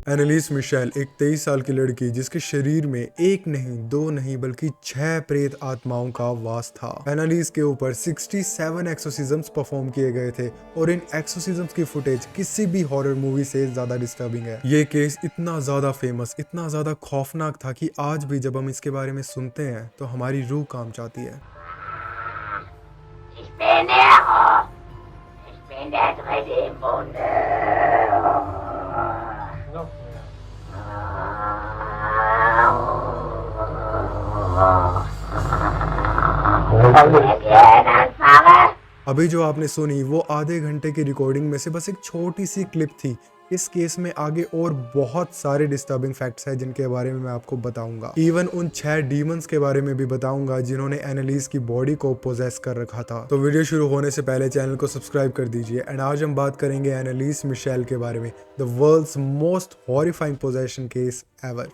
एनालिस Michel एक 23 साल की लड़की जिसके शरीर में एक नहीं, दो नहीं बल्कि 6 प्रेत आत्माओं का वास था। एनालिस के ऊपर 67 एक्सोसिज्म्स परफॉर्म किए गए थे और इन एक्सोसिज्म्स की फुटेज किसी भी हॉरर मूवी से ज्यादा डिस्टर्बिंग है। ये केस इतना ज्यादा फेमस, इतना ज्यादा खौफनाक था कि आज भी जब हम इसके बारे में सुनते हैं तो हमारी रूह कांप जाती है। Ich bin Nero. Ich bin der dritte im Bunde. अभी जो आपने सुनी वो आधे घंटे की रिकॉर्डिंग में से बस एक छोटी सी क्लिप थी। इस केस में आगे और बहुत सारे डिस्टर्बिंग फैक्ट्स हैं जिनके बारे में मैं आपको बताऊंगा। इवन उन 6 डीमंस के बारे में भी बताऊंगा जिन्होंने एनालिस की बॉडी को पोजेस कर रखा था। तो वीडियो शुरू होने से पहले चैनल को सब्सक्राइब कर दीजिए। एंड आज हम बात करेंगे एनालिस मिशेल के बारे में, the world's most horrifying possession case ever.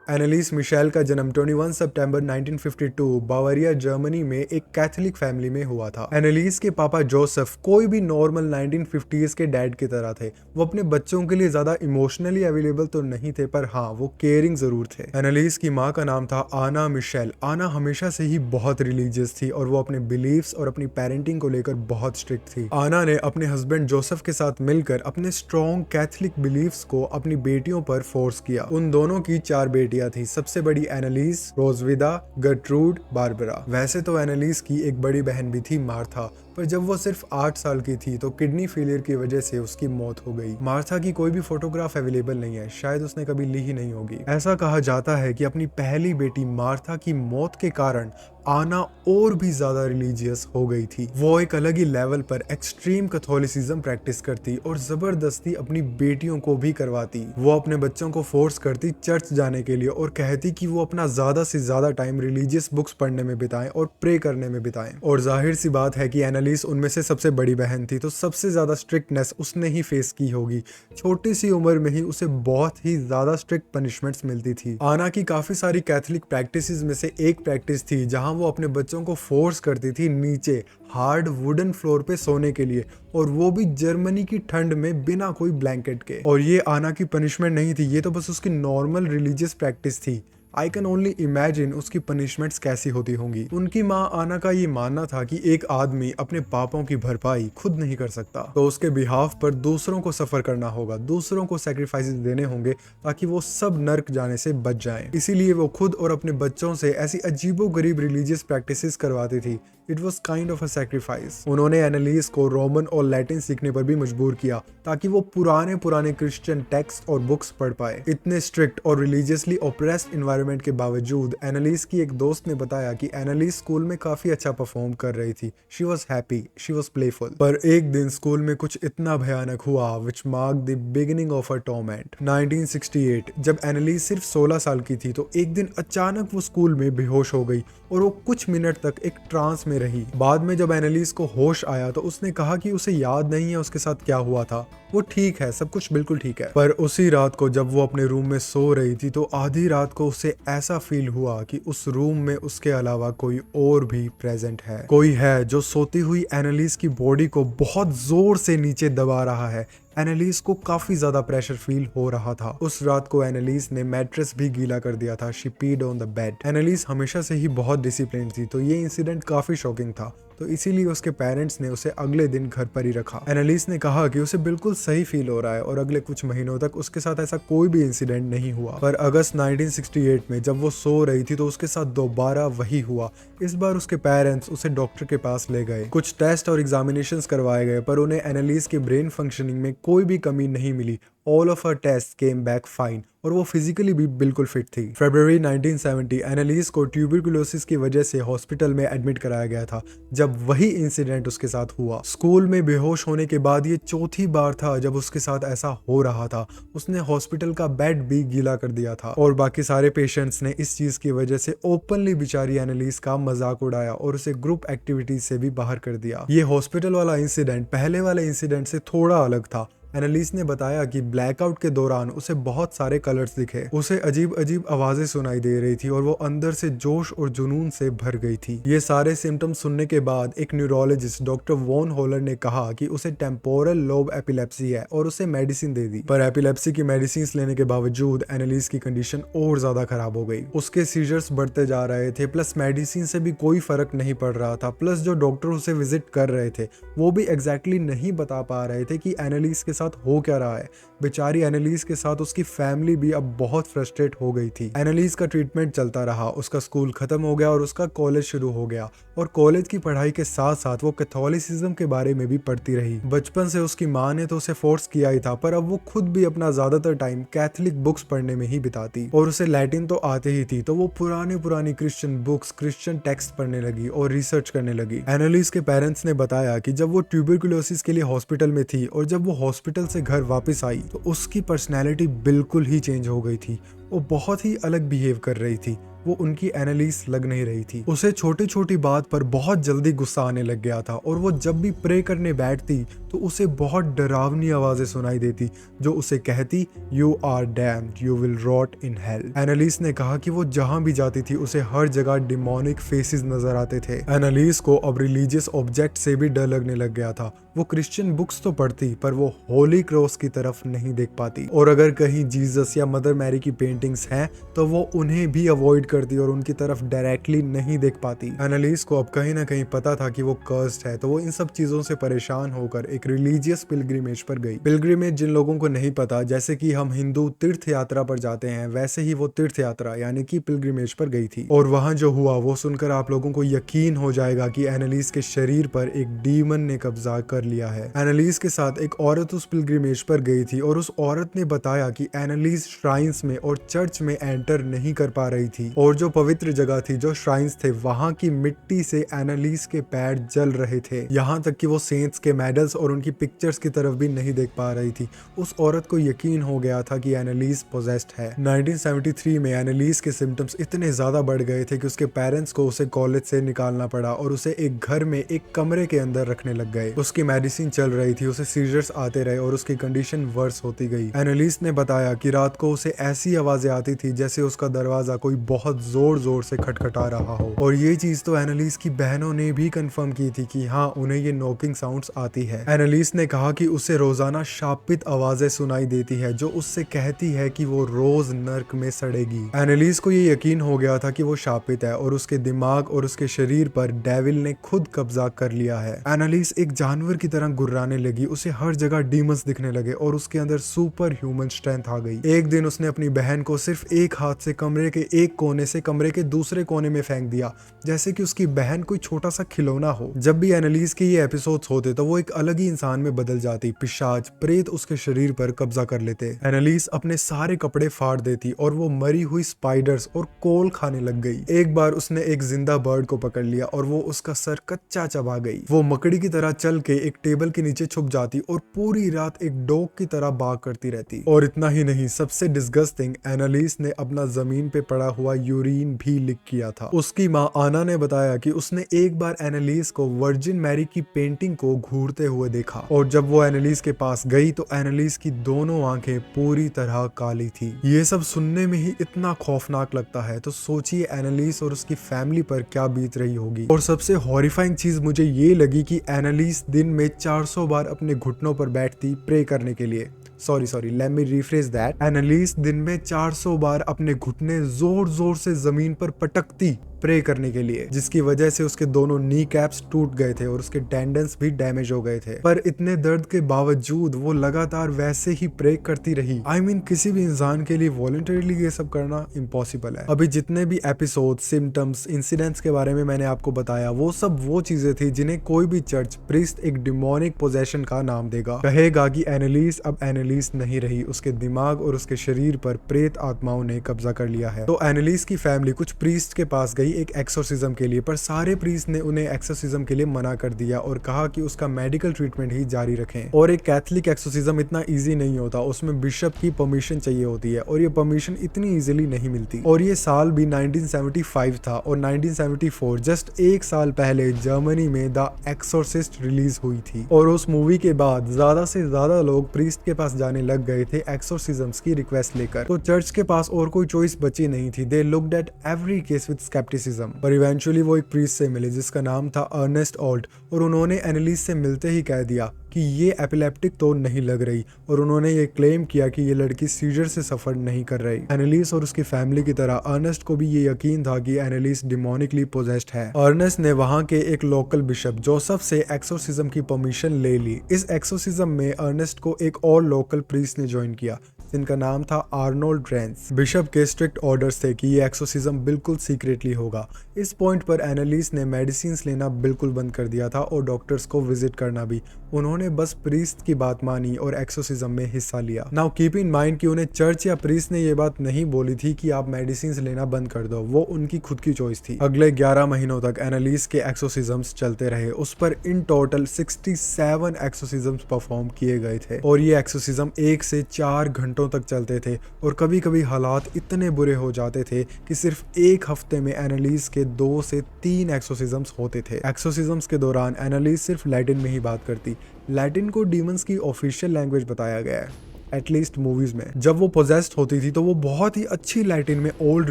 Anneliese Michel का जन्म 21 सितंबर 1952 बावरिया जर्मनी में एक कैथोलिक फैमिली में हुआ था। एनालिस के पापा जोसेफ कोई भी नॉर्मल 1950s के डैड की तरह थे। वो अपने बच्चों के लिए ज्यादा इमोशनली अवेलेबल तो नहीं थे, पर हाँ वो केयरिंग जरूर थे। एनालिस की माँ का नाम था आना मिशेल। आना हमेशा से ही बहुत रिलीजियस थी और वो अपने बिलीव्स और अपनी पेरेंटिंग को लेकर बहुत स्ट्रिक्ट थी। आना ने अपने हस्बैंड जोसेफ के साथ मिलकर अपने स्ट्रॉन्ग कैथोलिक बिलीव्स को अपनी बेटियों पर फोर्स किया। उन दोनों की 4 बेटियां थी। सबसे बड़ी एनालिस, रोजविदा, गर्ट्रूड, बारबरा। वैसे तो एनालिस की एक बड़ी बहन भी थी, मार्था, पर जब वो सिर्फ 8 साल की थी तो किडनी फेलियर की वजह से उसकी मौत हो गई। मार्था की कोई भी फोटोग्राफ अवेलेबल नहीं है, शायद उसने कभी ली ही नहीं होगी। ऐसा कहा जाता है कि अपनी पहली बेटी मार्था की मौत के कारण आना और भी ज्यादा रिलीजियस हो गई थी। वो एक अलग ही लेवल पर एक्सट्रीम कैथोलिसिज्म प्रैक्टिस करती और जबरदस्ती अपनी बेटियों को भी करवाती। वो अपने बच्चों को फोर्स करती चर्च जाने के लिए और कहती कि वो अपना ज्यादा से ज्यादा टाइम रिलीजियस बुक्स पढ़ने में बिताएं और प्रे करने में बिताएं। और जाहिर सी बात है कि एनालिस उनमें से सबसे बड़ी बहन थी, तो सबसे ज्यादा स्ट्रिक्टनेस उसने ही फेस की होगी। छोटी सी उम्र में ही उसे बहुत ही ज्यादा स्ट्रिक्ट पनिशमेंट्स मिलती थी। आना की काफी सारी कैथोलिक प्रैक्टिसेस में से एक प्रैक्टिस थी जहां वो अपने बच्चों को फोर्स करती थी नीचे हार्ड वुडन फ्लोर पे सोने के लिए, और वो भी जर्मनी की ठंड में बिना कोई ब्लैंकेट के। और ये आना की पनिशमेंट नहीं थी, ये तो बस उसकी नॉर्मल रिलीजियस प्रैक्टिस थी। आई कैन ओनली इमेजिन उसकी पनिशमेंट्स कैसी होती होंगी। उनकी माँ आना का ये मानना था कि एक आदमी अपने पापों की भरपाई खुद नहीं कर सकता, तो उसके बिहाफ पर दूसरों को सफर करना होगा, दूसरों को सैक्रिफाइसेस देने होंगे ताकि वो सब नर्क जाने से बच जाएं। इसीलिए वो खुद और अपने बच्चों से ऐसी अजीबोगरीब रिलीजियस प्रैक्टिसेस करवाती थी। It was kind of a sacrifice. उन्होंने एनालिस को रोमन और लैटिन सीखने पर भी मजबूर किया ताकि वो पुराने क्रिश्चियन टेक्स्ट और बुक्स पढ़ पाए। इतने स्ट्रिक्ट और रिलीजियसली ओप्रेस्ड एनवायरनमेंट के बावजूद एनालिस की एक दोस्त ने बताया कि एनालिस स्कूल में काफी अच्छा परफॉर्म कर रही थी। She was happy, she was playful. पर एक दिन स्कूल में कुछ इतना भयानक हुआ which mark the beginning of a torment. 1968 जब एनालिस सिर्फ 16 साल की थी तो एक दिन अचानक वो स्कूल में बेहोश हो गई और वो कुछ मिनट तक एक ट्रांस में रही। बाद में जब एनालिस को होश आया तो उसने कहा कि उसे याद नहीं है उसके साथ क्या हुआ था, वो ठीक है, सब कुछ बिल्कुल ठीक है। पर उसी रात को जब वो अपने रूम में सो रही थी तो आधी रात को उसे ऐसा फील हुआ कि उस रूम में उसके अलावा कोई और भी प्रेजेंट है। कोई है जो सोती हुई एनालिस की बॉडी को बहुत जोर से नीचे दबा रहा है। एनालिस को काफी ज्यादा प्रेशर फील हो रहा था। उस रात को एनालिस ने मैट्रेस भी गीला कर दिया था। शी पीड ऑन द बेड। एनालिस हमेशा से ही बहुत डिसिप्लिन थी, तो ये इंसिडेंट काफी शॉकिंग था, तो इसीलिए उसके पेरेंट्स ने उसे अगले दिन घर पर ही रखा। एनालिस ने कहा कि उसे बिल्कुल सही फील हो रहा है और अगले कुछ महीनों तक उसके साथ ऐसा कोई भी इंसिडेंट नहीं हुआ। पर अगस्त 1968 में जब वो सो रही थी तो उसके साथ दोबारा वही हुआ। इस बार उसके पेरेंट्स उसे डॉक्टर के पास ले गए। कुछ टेस्ट और एग्जामिनेशंस करवाए गए पर उन्हें एनालिस के ब्रेन फंक्शनिंग में कोई भी कमी नहीं मिली। All of her tests came back fine और वो फिजिकली भी बिल्कुल फिट थी। फरवरी 1970 एनालिस को ट्यूबरकुलोसिस की वजह से हॉस्पिटल में एडमिट कराया गया था जब वही इंसिडेंट उसके साथ हुआ। स्कूल में बेहोश होने के बाद ये चौथी बार था जब उसके साथ ऐसा हो रहा था। उसने हॉस्पिटल का बेड भी गीला कर दिया था और बाकी सारे पेशेंट्स ने इस चीज की वजह से ओपनली बेचारी एनालिस का मजाक उड़ाया और उसे ग्रुप एक्टिविटीज से भी बाहर कर दिया। ये हॉस्पिटल वाला इंसिडेंट पहले वाले इंसिडेंट से थोड़ा अलग था। एनालिस ने बताया कि ब्लैकआउट के दौरान उसे बहुत सारे कलर्स दिखे, उसे अजीब अजीब आवाजें सुनाई दे रही थी और वो अंदर से जोश और जुनून से भर गई थी। ये सारे सिम्टम्स सुनने के बाद एक न्यूरोलॉजिस्ट डॉक्टर वॉन होलर ने कहा कि उसे टेम्पोरल लोब एपिलेप्सी है और उसे मेडिसिन दे दी। पर एपिलेप्सी की मेडिसिन लेने के बावजूद एनालिस की कंडीशन और ज्यादा खराब हो गई। उसके सीजर्स बढ़ते जा रहे थे, प्लस मेडिसिन से भी कोई फर्क नहीं पड़ रहा था, प्लस जो डॉक्टर उसे विजिट कर रहे थे वो भी एग्जैक्टली नहीं बता पा रहे थे कि एनालिस के साथ हो क्या रहा है। बेचारी एनालिस के साथ उसकी फैमिली भी अब बहुत फ्रस्ट्रेट हो गई थी। एनालिस का ट्रीटमेंट चलता रहा, उसका स्कूल खत्म हो गया और उसका कॉलेज शुरू हो गया, और कॉलेज की पढ़ाई के साथ साथ वो कैथोलिसिज्म के बारे में भी पढ़ती रही। बचपन से उसकी माँ ने तो उसे फोर्स किया ही था, पर अब वो खुद भी अपना ज्यादातर टाइम कैथोलिक बुक्स पढ़ने में ही बिताती, और उसे लैटिन तो आते ही थी, तो वो पुरानी क्रिश्चियन बुक्स, क्रिश्चियन टेक्स्ट पढ़ने लगी और रिसर्च करने लगी। एनालिस के पेरेंट्स ने बताया कि जब वो ट्यूबरकुलोसिस के लिए हॉस्पिटल में थी और जब वो हॉस्पिटल से घर वापस आई तो उसकी पर्सनैलिटी बिल्कुल ही चेंज हो गई थी। वो बहुत ही अलग बिहेव कर रही थी, वो उनकी एनालिस लग नहीं रही थी। उसे छोटी छोटी बात पर बहुत जल्दी गुस्सा आने लग गया था, और वो जब भी प्रे करने बैठती तो उसे बहुत डरावनी आवाजें सुनाई देती जो उसे कहती, you are damned, you will rot in hell. Anneliese ने कहा कि वो जहां भी जाती थी उसे हर जगह डिमोनिक फेसेस नजर आते थे। एनालिस को अब रिलीजियस ऑब्जेक्ट से भी डर लगने लग गया था। वो क्रिश्चियन बुक्स तो पढ़ती, पर वो होली क्रॉस की तरफ नहीं देख पाती, और अगर कहीं जीसस या मदर मैरी की पेंटिंग्स हैं तो वो उन्हें भी अवॉइड करती और उनकी तरफ डायरेक्टली नहीं देख पाती। एनालिस को अब कहीं ना कहीं पता था कि वो कर्स्ड है, तो वो इन सब चीजों से परेशान होकर एक रिलीजियस पिलग्रिमेज पर गई। पिलग्रिमेज जिन लोगों को नहीं पता, जैसे कि हम हिंदू तीर्थ यात्रा पर जाते हैं, वैसे ही वो तीर्थ यात्रा यानी कि पिलग्रिमेज पर गई थी। और वहां जो हुआ वो सुनकर आप लोगों को यकीन हो जाएगा कि एनालिस के शरीर पर एक डीमन ने कब्जा कर लिया है। एनालिस के साथ एक औरत उस पिलग्रिमेज पर गई थी, और उस औरत ने बताया कि एनालिस श्राइन्स में और चर्च में एंटर नहीं कर पा रही थी, और जो पवित्र जगह थी, जो श्राइन्स थे, वहां की मिट्टी से एनालिस के पैर जल रहे थे। यहाँ तक कि वो सेंट्स के मेडल्स और उनकी पिक्चर्स की तरफ भी नहीं देख पा रही थी। उस औरत को यकीन हो गया था कि एनालिस पोजेस्ड है। 1973 में एनालिस के सिम्टम्स इतने ज्यादा बढ़ गए थे कि उसके पेरेंट्स को उसे कॉलेज से निकालना पड़ा और उसे एक घर में एक कमरे के अंदर रखने लग गए। उसकी मेडिसिन चल रही थी, उसे सीजर्स आते रहे और उसकी कंडीशन वर्स होती गई। एनालिस ने बताया कि रात को उसे ऐसी आवाजें आती थी जैसे उसका दरवाजा कोई बहुत जोर जोर से खटखटा रहा हो, और ये चीज तो एनालिस की बहनों ने भी कंफर्म की थी कि हाँ, उन्हें ये नॉकिंग साउंड्स आती है। एनालिस ने कहा कि उसे रोजाना शापित आवाजें सुनाई देती है जो उससे कहती है कि वो रोज नर्क में सड़ेगी। एनालिस को ये यकीन हो गया था कि वो शापित है और उसके दिमाग और उसके शरीर पर डेविल ने खुद कब्जा कर लिया है। एनालिस एक जानवर की तरह गुर्राने लगी, उसे हर जगह डीमंस दिखने लगे और उसके अंदर सुपर ह्यूमन स्ट्रेंथ आ गई। एक दिन उसने अपनी बहन को सिर्फ एक हाथ से कमरे के एक कोने से कमरे के दूसरे कोने में फेंक दिया, जैसे कि उसकी बहन कोई छोटा सा खिलौना हो। जब भी एनालिस के ये एपिसोड्स होते तो वो एक अलग ही इंसान में बदल जाती, पिशाच प्रेत उसके शरीर पर कब्जा कर लेते। एनालिस अपने सारे कपड़े फाड़ देती और वो मरी हुई स्पाइडर्स और कोल खाने लग गई। एक बार उसने एक जिंदा बर्ड को पकड़ लिया और वो उसका सर कच्चा चबा गई। वो मकड़ी की तरह चल के एक टेबल के नीचे छुप जाती और पूरी रात एक डॉग की तरह बाग करती रहती। और इतना ही नहीं, सबसे डिस्गस्टिंग, एनालिस ने अपना जमीन पे पड़ा हुआ यूरिन भी लीक किया था। उसकी माँ आना ने बताया कि उसने एक बार एनालिस को वर्जिन मैरी की पेंटिंग को घूरते हुए देखा, और जब वो एनालिस के पास गई तो एनालिस की दोनों आंखें पूरी तरह काली थी। ये सब सुनने में ही इतना खौफनाक लगता है, तो सोचिए एनालिस और उसकी फैमिली पर क्या बीत रही होगी। और सबसे हॉरिफाइंग चीज मुझे ये लगी कि एनालिस दिन में 400 बार अपने घुटनों पर बैठती प्रे करने के लिए। Sorry let me rephrase that. Anneliese दिन में 400 बार अपने घुटने जोर जोर से जमीन पर पटकती प्रे करने के लिए, जिसकी वजह से उसके दोनों नी कैप्स टूट गए थे और उसके टेंडन्स भी डैमेज हो गए थे। पर इतने दर्द के बावजूद वो लगातार वैसे ही प्रे करती रही। I mean, किसी भी इंसान के लिए वॉलंटरीली ये सब करना इम्पॉसिबल है। अभी जितने भी एपिसोड, सिम्टम्स, इंसिडेंट्स के बारे में मैंने आपको बताया, वो सब वो चीजें थी जिन्हें कोई भी चर्च प्रीस्ट एक डिमोनिक पोजेशन का नाम देगा, कहेगा कि एनालिस अब एनालिस नहीं रही, उसके दिमाग और उसके शरीर पर प्रेत आत्माओं ने कब्जा कर लिया है। तो एनालिस की फैमिली कुछ प्रीस्ट के पास गई गई एक एक्सोर्सिज्म के लिए, पर सारे प्रीस्ट ने उन्हें एक्सोर्सिज्म के लिए मना कर दिया और कहा कि उसका मेडिकल ट्रीटमेंट ही जारी रखें। और एक कैथलिक एक्सोर्सिज्म इतना इजी नहीं होता, उसमें बिशप की परमिशन चाहिए होती है और ये परमिशन इतनी इजीली नहीं मिलती। और ये साल भी 1975 था और 1974 जस्ट एक साल पहले जर्मनी में द एक्सोर्सिस्ट रिलीज हुई थी और उस मूवी के बाद ज्यादा से ज्यादा लोग प्रीस्ट के पास जाने लग गए थे एक्सोर्सिज्म्स की रिक्वेस्ट लेकर। तो चर्च के पास और कोई चॉइस बची नहीं थी। They looked at every case with scepticism, पर इवेंचुअली वो एक प्रीस्ट से मिले जिसका नाम था अर्नेस्ट ऑल्ट, और उन्होंने एनालिस से मिलते ही कह दिया कि ये एपिलेप्टिक तो नहीं लग रही, और उन्होंने ये क्लेम किया कि ये लड़की सीजर से सफर नहीं कर रही। एनालिस और उसकी फैमिली की तरह अर्नेस्ट को भी ये यकीन था कि एनालिस डिमोनिकली पोजेस्ड है। अर्नेस्ट ने वहां के एक लोकल बिशप जोसेफ से एक्सोर्सिज्म की परमिशन ले ली। इस एक्सोर्सिज्म में अर्नेस्ट को एक और लोकल प्रीस्ट ने ज्वाइन किया जिनका नाम था आर्नोल्ड रेंस। बिशप के स्ट्रिक्ट ऑर्डर्स थे कि ये एक्सोर्सिज्म बिल्कुल सीक्रेटली होगा। इस पॉइंट पर एनालिस ने मेडिसिन लेना बिल्कुल बंद कर दिया था और डॉक्टर्स को विजिट करना भी। उन्होंने बस प्रीस्ट की बात मानी और एक्सोर्सिज्म में हिस्सा लिया। नाउ कीप इन माइंड कि उन्हें चर्च या प्रीस्ट ने ये बात नहीं बोली थी कि आप मेडिसिन लेना बंद कर दो, वो उनकी खुद की चॉइस थी। अगले 11 महीनों तक एनालिस के एक्सोर्सिज्म्स चलते रहे। उस पर इन टोटल 67 एक्सोर्सिज्म्स परफॉर्म किए गए थे और ये एक्सोर्सिज्म 1 से 4 घंटों तक चलते थे और कभी कभी हालात इतने बुरे हो जाते थे कि सिर्फ एक हफ्ते में एनालिस के 2 से 3 एक्सोर्सिज्म्स होते थे। एक्सोर्सिज्म्स के दौरान एनालिस सिर्फ लैटिन में ही बात करती। लैटिन को डीमंस की ऑफिशियल लैंग्वेज बताया गया है, एटलीस्ट मूवीज में। जब वो पोजेस्ड होती थी तो वो बहुत ही अच्छी लैटिन में ओल्ड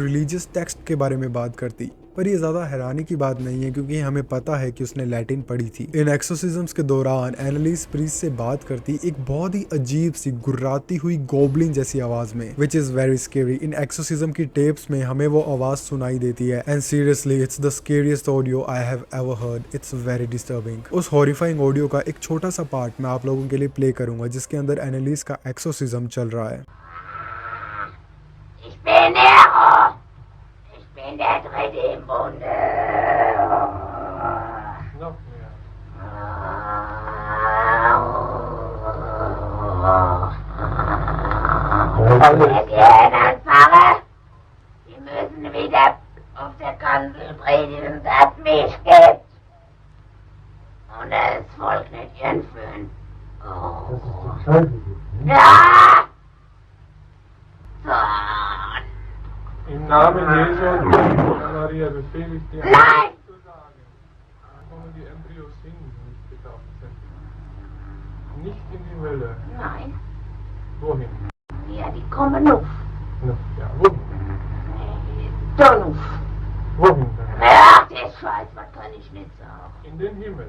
रिलीजियस टेक्स्ट के बारे में बात करती, पर ये ज्यादा हैरानी की बात नहीं है क्योंकि हमें पता है कि उसने लैटिन पढ़ी थी। इन एक्सोर्सिज्म्स के दौरान एनालिस प्रीस्ट से बात करती एक बहुत ही अजीब सी गुर्राती हुई गोब्लिन जैसी आवाज में, which is very scary. In exorcism की टेप्स में हमें वो आवाज सुनाई देती है and seriously it's the scariest audio I have ever heard. It's very disturbing. उस हॉरिफाइंग ऑडियो का एक छोटा सा पार्ट मैं आप लोगों के लिए प्ले करूंगा जिसके अंदर एनालिस का एक्सोर्सिज्म चल रहा है। Ich bin Nero. Ich bin der Dritte im Bunde. Noch mehr. Wenn ihr anfangen, Sie müssen wieder auf der Kanzel predigen, dass mich gibt. Und das Volk nicht entführen. Das ist die Scheiße. Ja! So. Im Namen Jesu und Maria befehle ich dir, Nein! zu sagen. Kommen die Embryos hin, die nicht getauft sind. Nicht in die Hölle. Nein. Wohin? Ja, die kommen auf. Ja, wohin? Dann auf. Wohin denn? Ach, der Scheiß, was kann ich nicht sagen? In den Himmel.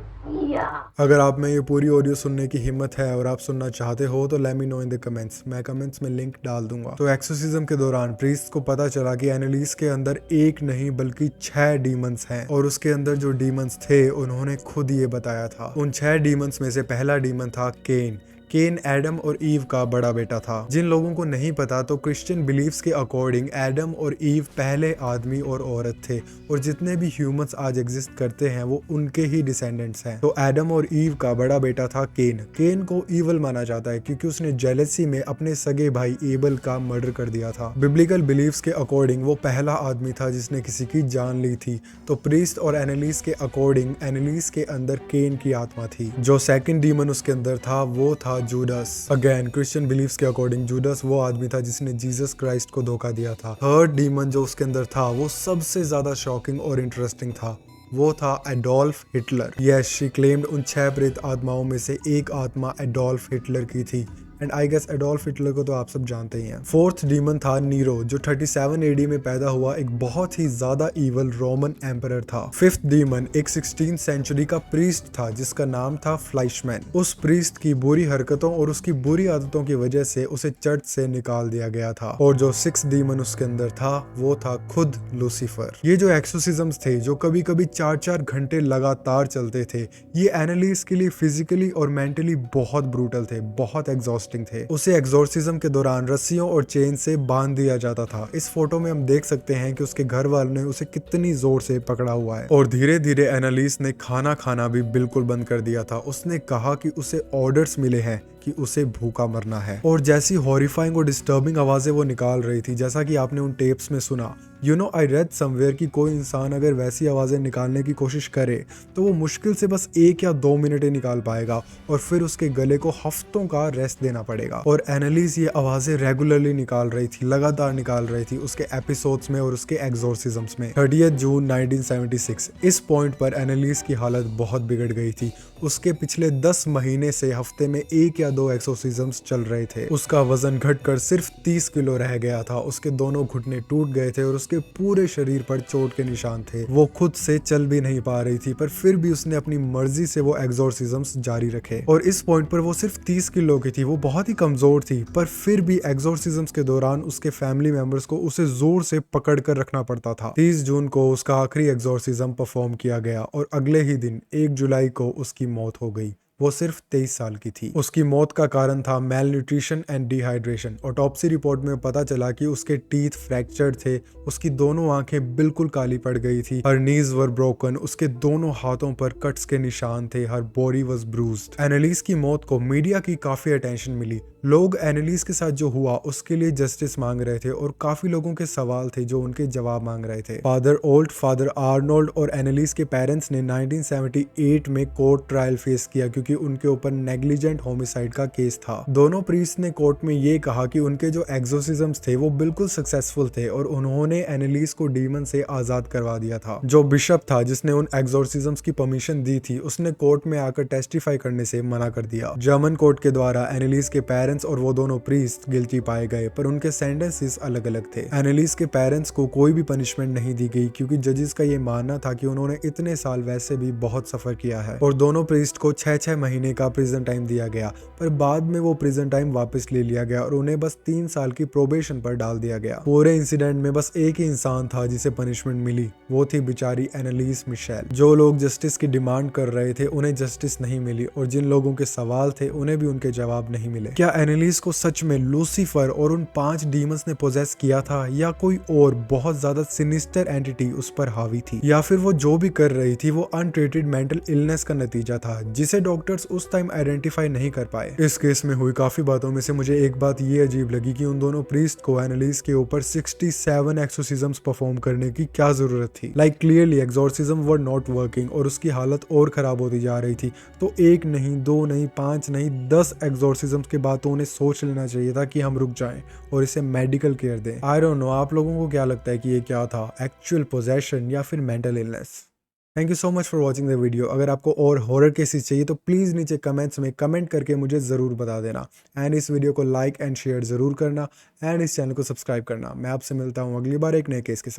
Ja. अगर आप में ये पूरी audio सुनने की हिम्मत है और आप सुनना चाहते हो तो let me know in the comments. मैं कमेंट्स में लिंक डाल दूंगा। तो एक्सोर्सिज्म के दौरान प्रीस्ट को पता चला कि एनालिस के अंदर एक नहीं बल्कि 6 डीमंस हैं और उसके अंदर जो डीमंस थे उन्होंने खुद ये बताया था। उन 6 डीमंस में से पहला डीमन था केन। केन एडम और ईव का बड़ा बेटा था। जिन लोगों को नहीं पता तो क्रिश्चियन बिलीफ्स के अकॉर्डिंग एडम और ईव पहले आदमी और औरत थे और जितने भी ह्यूमंस आज एग्जिस्ट करते हैं वो उनके ही डिसेंडेंट्स हैं। तो एडम और ईव का बड़ा बेटा था केन। केन को ईवल माना जाता है क्योंकि उसने जेलसी में अपने सगे भाई एबल का मर्डर कर दिया था। बिब्लिकल बिलीफ्स के अकॉर्डिंग वो पहला आदमी था जिसने किसी की जान ली थी। तो प्रीस्ट और एनालिस के अकॉर्डिंग एनालिस के अंदर केन की आत्मा थी। जो सेकंड डीमन उसके अंदर था वो था जूडस। अगेन क्रिश्चियन बिलीफ्स के अकॉर्डिंग जूडस वो आदमी था जिसने जीसस क्राइस्ट को धोखा दिया था। थर्ड डीमन जो उसके अंदर था वो सबसे ज्यादा शॉकिंग और इंटरेस्टिंग था। वो था Adolf Hitler. Yes, she claimed उन 6 प्रेत आत्माओं में से एक आत्मा एडोल्फ हिटलर की थी and I guess Adolf Hitler को तो आप सब जानते ही हैं। फोर्थ डीमन था नीरो जो 37 एडी में पैदा हुआ एक बहुत ही ज्यादा इवल रोमन एम्परर था। फिफ्थ डीमन एक 16th सेंचुरी का प्रीस्ट था जिसका नाम था फ्लाइशमैन। उस प्रीस्ट की बुरी हरकतों और उसकी बुरी आदतों की वजह से उसे चर्च से निकाल दिया गया था। और जो 6th डीमन उसके अंदर था वो था खुद लूसीफर। ये जो एक्सोर्सिज्म्स थे जो कभी कभी 4-4 घंटे लगातार चलते थे, ये एनालिस के लिए फिजिकली और मेंटली बहुत ब्रूटल थे, बहुत एग्जॉस्टिंग थे। उसे एक्सोर्सिज्म के दौरान रस्सियों और चेन से बांध दिया जाता था। इस फोटो में हम देख सकते हैं कि उसके घर वालों ने उसे कितनी जोर से पकड़ा हुआ है। और धीरे धीरे एनालिस ने खाना खाना भी बिल्कुल बंद कर दिया था। उसने कहा कि उसे ऑर्डर्स मिले हैं कि उसे भूखा मरना है। और जैसी हॉरिफाइंग और डिस्टर्बिंग आवाजें वो निकाल रही थी, जैसा कि आपने उन टेप्स में सुना, आई रेड समवेयर कि कोई इंसान अगर वैसी आवाज़ें निकालने की कोशिश करे तो वो मुश्किल से बस 1 या 2 मिनट ही निकाल पाएगा और फिर उसके गले को हफ्तों का रेस्ट देना पड़ेगा। और एनालिस ये आवाज़ें रेगुलरली निकाल रही थी, लगातार निकाल रही थी उसके एपिसोड्स में और उसके एग्जॉर्सिज्म्स में। 30 जून 1976 इस पॉइंट पर एनालिस की हालत बहुत बिगड़ गई थी। उसके पिछले 10 महीने से हफ्ते में 1 या 2 एक्सोर्सिज्म्स चल रहे थे। उसका वजन घटकर सिर्फ 30 किलो रह गया था। उसके दोनों घुटने टूट गए थे और उसके पूरे शरीर पर चोट के निशान थे। वो खुद से चल भी नहीं पा रही थी, पर फिर भी उसने अपनी मर्जी से वो एक्सोर्सिज्म्स जारी रखे। और इस पॉइंट पर वो सिर्फ 30 किलो की थी, वो बहुत ही कमजोर थी, पर फिर भी एक्सोर्सिज्म्स के दौरान उसके फैमिली मेंबर्स को उसे जोर से पकड़ कर रखना पड़ता था। 30 जून को उसका आखिरी एक्सोर्सिज्म परफॉर्म किया गया और अगले ही दिन 1 जुलाई को उसकी मौत हो गई। वो सिर्फ 23 साल की थी। उसकी मौत का कारण था mail nutrition and dehydration. Autopsy report में पता चला कि उसके टीथ फ्रैक्चर्ड थे, उसकी दोनों आंखें बिल्कुल काली पड़ गई थी, हर नीज वर ब्रोकन, उसके दोनों हाथों पर कट्स के निशान थे, हर बॉडी वाज ब्रूज्ड। एनालिस की मौत को मीडिया की काफी अटेंशन मिली। लोग एनालिस के साथ जो हुआ उसके लिए जस्टिस मांग रहे थे और काफी लोगों के सवाल थे जो उनके जवाब मांग रहे थे। फादर ओल्ट, फादर आर्नोल्ड और एनालिस के पेरेंट्स ने 1978 में कोर्ट ट्रायल फेस किया क्योंकि उनके ऊपर नेग्लिजेंट होमिसाइड का केस था। दोनों प्रीस्ट ने कोर्ट में ये कहा कि उनके जो एक्सोर्सिज्म्स थे वो बिल्कुल सक्सेसफुल थे और उन्होंने एनालिस को डीमन से आजाद करवा दिया था। जो बिशप था जिसने उन एक्सोर्सिज्म्स की परमिशन दी थी, उसने कोर्ट में आकर टेस्टिफाई करने से मना कर दिया। जर्मन कोर्ट के द्वारा एनालिस के पेरेंट्स और वो दोनों प्रीस्ट गिल्टी पाए गए, पर उनके सेंटेंसेस अलग अलग थे। एनालिस के पेरेंट्स को कोई भी पनिशमेंट नहीं दी गई क्योंकि जजेस का ये मानना था कि उन्होंने इतने साल वैसे भी बहुत सफर किया है। और दोनों प्रीस्ट को 6-6 महीने का प्रिजन टाइम दिया गया, पर बाद में वो प्रिजन टाइम वापस ले लिया गया और उन्हें बस 3 साल की प्रोबेशन पर डाल दिया गया। पूरे इंसिडेंट में बस एक ही इंसान था जिसे पनिशमेंट मिली, वो थी बेचारी एनालिस मिशेल। जो लोग जस्टिस की डिमांड कर रहे थे उन्हें जस्टिस नहीं मिली और जिन लोगों के सवाल थे उन्हें भी उनके जवाब नहीं मिले। क्या एनालिस को सच में लूसीफर और उन 5 डीमंस ने पोजेस किया था या कोई और बहुत ज्यादा सिनिस्टर एंटिटी उस पर हावी थी, या फिर वो जो भी कर रही थी वो अनट्रीटेड मेंटल इलनेस का नतीजा था जिसे डॉक्टर्स उस टाइम आइडेंटिफाई नहीं कर पाए। इस केस में हुई काफी बातों में से मुझे एक बात ये अजीब लगी कि उन दोनों प्रीस्ट को एनालिस के ऊपर 67 एक्सोर्सिज्म्स परफॉर्म करने की क्या जरूरत थी। Like clearly exorcism were not working और उसकी हालत और खराब होती जा रही थी। तो 1 नहीं, 2 नहीं, 5 नहीं, 10 एक्सोर्सिज्म्स के बाद तो उन्हें सोच लेना चाहिए था कि हम रुक जाएं और इसे मेडिकल केयर दें। आई डोंट नो, आप लोगों को क्या लगता है कि ये क्या था, एक्चुअल पोजेशन या फिर mental illness? Thank you so much for watching the video. अगर आपको और हॉरर केसेस चाहिए तो प्लीज़ नीचे कमेंट्स में कमेंट करके मुझे ज़रूर बता देना एंड इस वीडियो को लाइक एंड शेयर ज़रूर करना एंड इस चैनल को सब्सक्राइब करना। मैं आपसे मिलता हूँ अगली बार एक नए केस के साथ।